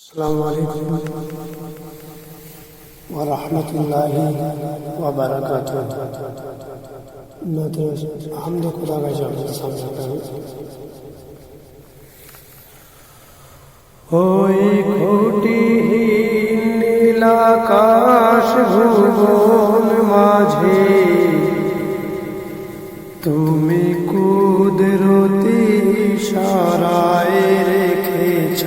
السلام عليكم ورحمة الله وبركاته. حمد خدا کا جلال سامنے کریں. ওই খুঁটিহীন নীল আকাশ ভুবন মাঝে তুমি কুদরতি ইশারায় রেখেছ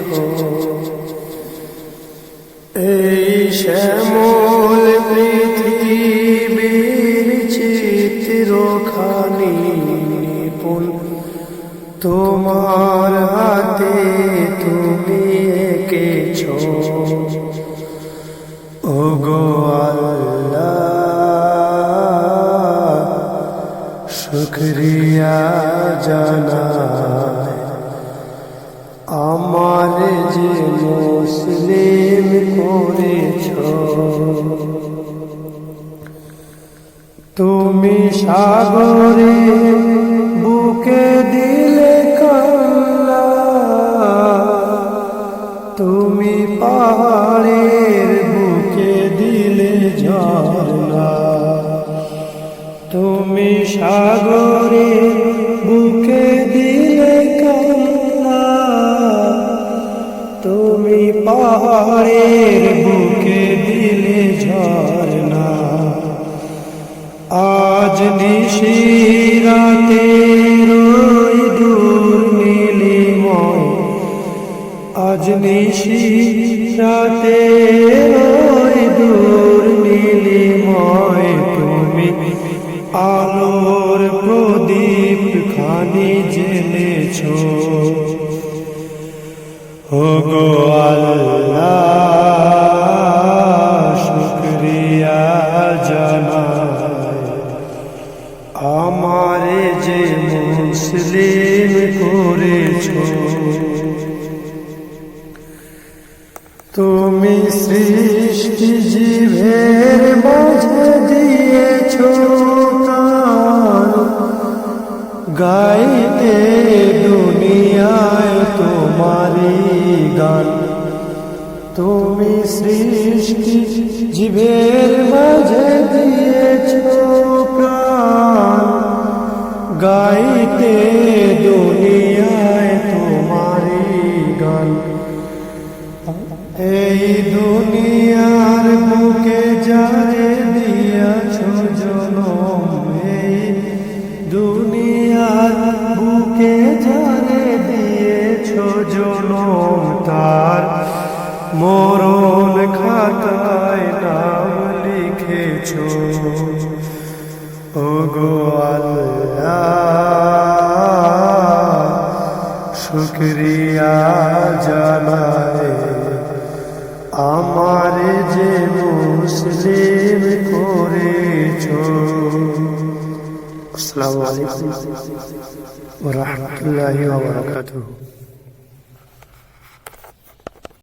এই শ্যামল পৃথিবীর চিত্রখানি নিপুণ তোমার হাতে তুমি এঁকেছ ওগো আল্লাহ শুকরিয়া জানাই আমার যে মুসলিম করেছ তুমি সাগরে বুকে দিলে কান্না তুমি পাহাড়ের বুকে দিলে ঝর্ণা তুমি সাগরে বুকে দিলে কান্না তুমি পাহাড়ের বুকে দিলে ঝর্ণা আজ নিশিরাতে রই দূর নীলিময় আজ নিশিরাতে রই দূর নীলিময় তুমি আলোর প্রদীপ খানি জ্বেলেছ ওগো আল্লাহ শুকরিয়া জানাই আমারে যে মুসলিম করেছ তুমি সৃষ্টি জীবের মাঝে দিয়েছ প্রাণ গাইতে দুনিয়ায় তোমারি গান তুমি সৃষ্টি জীবের মাঝে দিয়েছ প্রাণ গাইতে দুনিয়ায় তোমারি গান এই দুনিয়ার বুকে যারে দিয়েছ জনম এই দুনিয়ার বুকে যারে দিয়েছ জনম তার মরণ খাতায় নাম লিখেছ ওগো আল্লাহ শুকরিয়া জানাই আমারে যে মুসলিম করেছ। আসসালামু আলাইকুম ওয়া রাহমাতুল্লাহি ওয়া বারাকাতুহু।